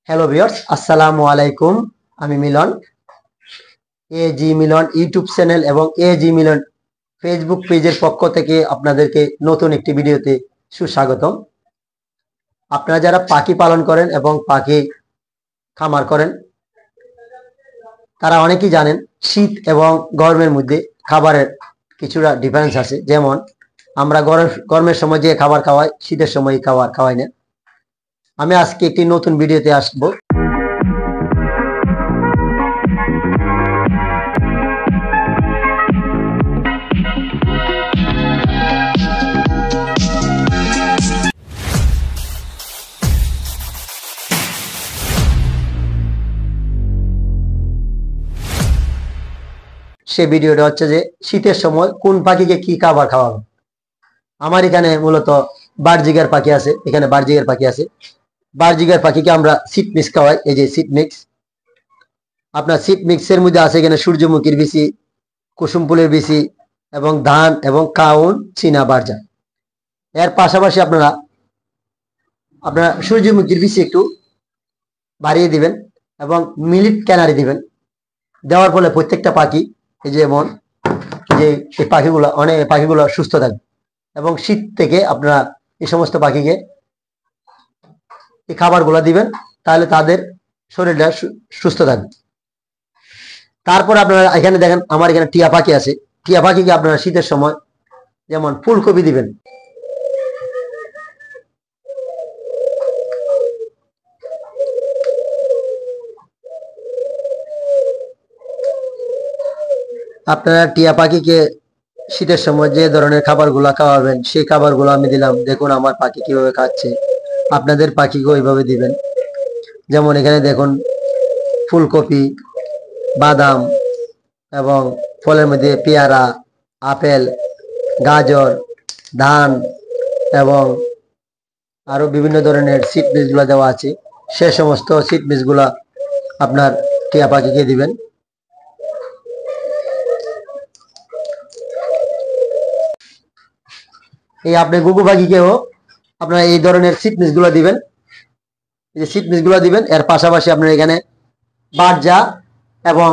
Hello viewers, আসসালামু আলাইকুম। আমি মিলন, এজি মিলন ইউটিউব চ্যানেল এবং এজি মিলন ফেসবুক পেজের পক্ষ থেকে আপনাদেরকে নতুন একটি ভিডিওতে সুস্বাগতম। আপনারা যারা পাখি পালন করেন এবং পাখি খামার করেন তারা অনেকেই জানেন শীত এবং গরমের মধ্যে খাবারের কিছুটা ডিফারেন্স আছে। যেমন আমরা গরমের সময় যে খাবার খাওয়াই শীতের সময় খাবার খাওয়াই না। আমি আজকে একটি নতুন ভিডিওতে আসবো। সে ভিডিওটা হচ্ছে যে শীতের সময় কোন পাখিকে কি খাবার খাওয়াবো। আমার এখানে মূলত বার্জিগার পাখি আছে, এখানে বার্জিগার পাখি আছে। বার্জিগার পাখিকে আমরা সিড মিক্স খাওয়াই। এই যে সিড মিক্স, আপনার সিড মিক্সের মধ্যে আছে এখানে সূর্যমুখীর বিচি, কুসুম ফুলের বিচি এবং ধান এবং কাউন, চীনা বার্জা। এর পাশাপাশি আপনারা সূর্যমুখীর বিচি একটু বাড়িয়ে দিবেন এবং মিলিট ক্যানারি দিবেন। দেওয়ার ফলে প্রত্যেকটা পাখি এই যেমন যে এই পাখিগুলো সুস্থ থাকবে এবং শীত থেকে আপনারা এই সমস্ত পাখিকে এই খাবারগুলো দিবেন, তাহলে তাদের শরীরটা সুস্থ থাকবে। তারপর আপনারা এখানে দেখেন আমার এখানে টিয়া পাখি আছে। টিয়া পাখিকে আপনারা শীতের সময় যেমন ফুলকপি দিবেন, আপনারা টিয়া পাখিকে শীতের সময় যে ধরনের খাবারগুলো খাওয়াবেন সেই খাবারগুলো আমি দিলাম। দেখুন আমার পাখি কিভাবে খাচ্ছে, আপনাদের পাখিকে ওইভাবে দিবেন। যেমন এখানে দেখুন ফুলকপি, বাদাম এবং ফলের মধ্যে পেয়ারা, আপেল, গাজর, ধান এবং আরো বিভিন্ন ধরনের সিড মিক্সগুলো দেওয়া আছে। সে সমস্ত সিড মিক্সগুলো আপনার টিয়া পাখিকে দিবেন। এই আপনি গুগু পাখিকেও আপনারা এই ধরনের সিড মিক্সগুলো দিবেন। এই যে সিড মিক্সগুলো দিবেন, এর পাশাপাশি আপনার এখানে বার্জা এবং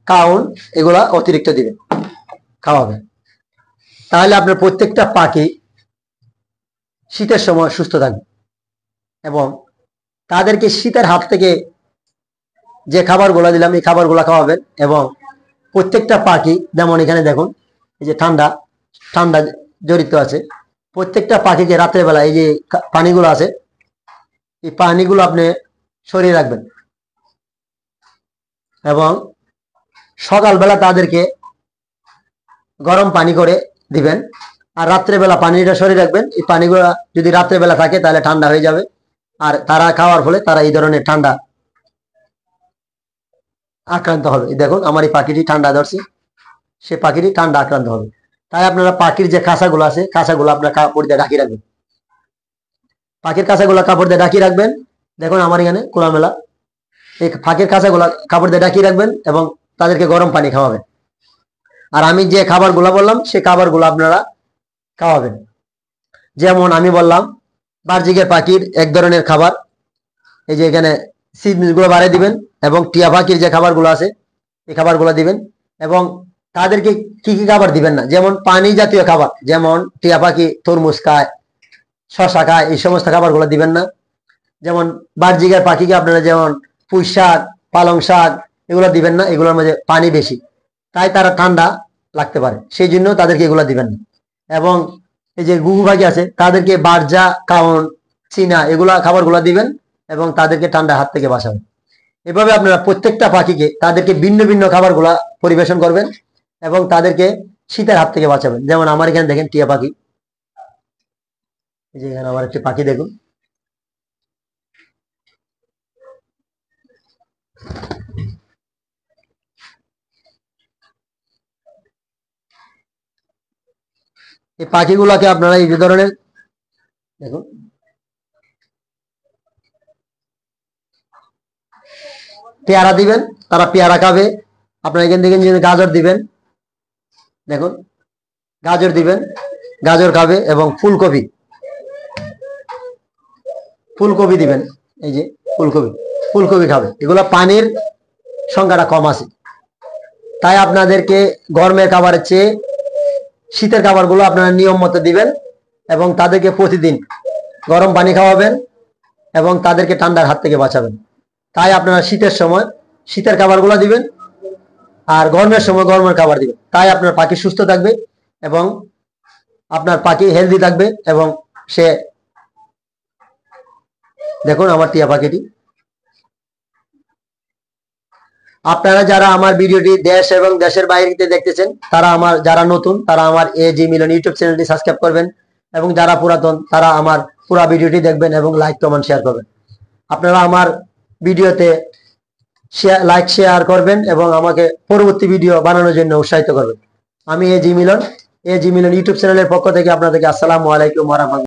কাউন এগুলা অতিরিক্ত দিবেন, খাওয়াবেন। তাহলে আপনার প্রত্যেকটা পাখি শীতের সময় সুস্থ থাকবে এবং তাদেরকে শীতের হাত থেকে যে খাবারগুলো দিলাম এই খাবারগুলো খাওয়াবেন। এবং প্রত্যেকটা পাখি যেমন এখানে দেখুন এই যে ঠান্ডা জড়িত আছে। প্রত্যেকটা পাখিকে রাতের বেলা এই যে পানিগুলো আছে এই পানিগুলো আপনি সরিয়ে রাখবেন এবং সকালবেলা তাদেরকে গরম পানি করে দিবেন। আর রাত্রেবেলা পানিটা সরিয়ে রাখবেন। এই পানিগুলো যদি রাত্রেবেলা থাকে তাহলে ঠান্ডা হয়ে যাবে, আর তারা খাওয়ার ফলে তারা এই ধরনের ঠান্ডা আক্রান্ত হবে। দেখুন আমার এই পাখিটি ঠান্ডা ধরছে, সে পাখিটি ঠান্ডা আক্রান্ত হবে। তাই আপনারা পাখির যে খাঁচাগুলো আছে খাঁচাগুলো আপনার কাপড় দিয়ে ঢাকিয়ে রাখবেন। পাখির খাঁচাগুলো কাপড় দিয়ে ঢাকিয়ে রাখবেন। দেখুন আমার এখানে খোলামেলা এই পাখির খাঁচাগুলো কাপড় দিয়ে ঢাকিয়ে রাখবেন এবং তাদেরকে গরম পানি খাওয়াবেন। আর আমি যে খাবারগুলো বললাম সেই খাবারগুলো আপনারা খাওয়াবেন। যেমন আমি বললাম বার্জিগের পাখির এক ধরনের খাবার, এই যে এখানে সিড মিক্সগুলো বাড়িয়ে দিবেন এবং টিয়া পাখির যে খাবারগুলো আছে এই খাবারগুলো দিবেন। এবং তাদেরকে কি কি খাবার দিবেন না, যেমন পানি জাতীয় খাবার, যেমন টিয়া পাখি তরমুজ খায়, শশা খায়, এই সমস্ত খাবারগুলো দিবেন না। যেমন বার্জিগের পাখিকে আপনারা যেমন পুঁই শাক, পালং শাক এগুলো দিবেন না, এগুলোর মধ্যে পানি বেশি, তাই তারা ঠান্ডা লাগতে পারে, সেই জন্য তাদেরকে এগুলো দিবেন না। এবং এই যে গুগু পাখি আছে তাদেরকে বার্জা, কাউন, চীনা এগুলা খাবারগুলো দিবেন এবং তাদেরকে ঠান্ডা হাত থেকে বাঁচাবেন। এভাবে আপনারা প্রত্যেকটা পাখিকে তাদেরকে ভিন্ন ভিন্ন খাবারগুলা পরিবেশন করবেন এবং তাদেরকে শীতের হাত থেকে বাঁচাবেন। যেমন আমার এখানে দেখেন টিয়া পাখি, এই যে এখানে আমার একটি পাখি দেখুন, এই পাখিগুলাকে আপনারা এই ধরনের দেখুন পেয়ারা দিবেন, তারা পেয়ারা খাবে। আপনারা এখান থেকে গাজর দিবেন, দেখুন গাজর দিবেন, গাজর খাবে। এবং ফুলকপি দিবেন, এই যে ফুলকপি ফুলকপি খাবে। এগুলো পানির সংখ্যাটা কম আছে, তাই আপনাদেরকে গরমের খাবারের চেয়ে শীতের খাবারগুলো আপনারা নিয়ম মতো দিবেন এবং তাদেরকে প্রতিদিন গরম পানি খাওয়াবেন এবং তাদেরকে ঠান্ডার হাত থেকে বাঁচাবেন। তাই আপনারা শীতের সময় শীতের খাবারগুলো দিবেন আর গরমের সময় গরমের খাবার দিবেন। তাই আপনার পাখি সুস্থ থাকবে এবং আপনার পাখি হেলদি থাকবে। এবং সে দেখুন আমার টিয়া পাখিটি। আপনারা যারা আমার ভিডিওটি দেশ এবং দেশের বাইরে থেকে দেখতেছেন, তারা আমার যারা নতুন তারা আমার এজি মিলন ইউটিউব চ্যানেলটি সাবস্ক্রাইব করবেন এবং যারা পুরাতন তারা আমার পুরো ভিডিওটি দেখবেন এবং লাইক কমেন্ট শেয়ার করবেন। আপনারা আমার ভিডিওতে লাইক শেয়ার করবেন এবং আমাকে পরবর্তী ভিডিও বানানোর জন্য উৎসাহিত করবেন। আমি এজি মিলন ইউটিউব চ্যানেলের পক্ষ থেকে আপনাদেরকে আসসালামু আলাইকুম ওয়া রাহমাতুল্লাহ।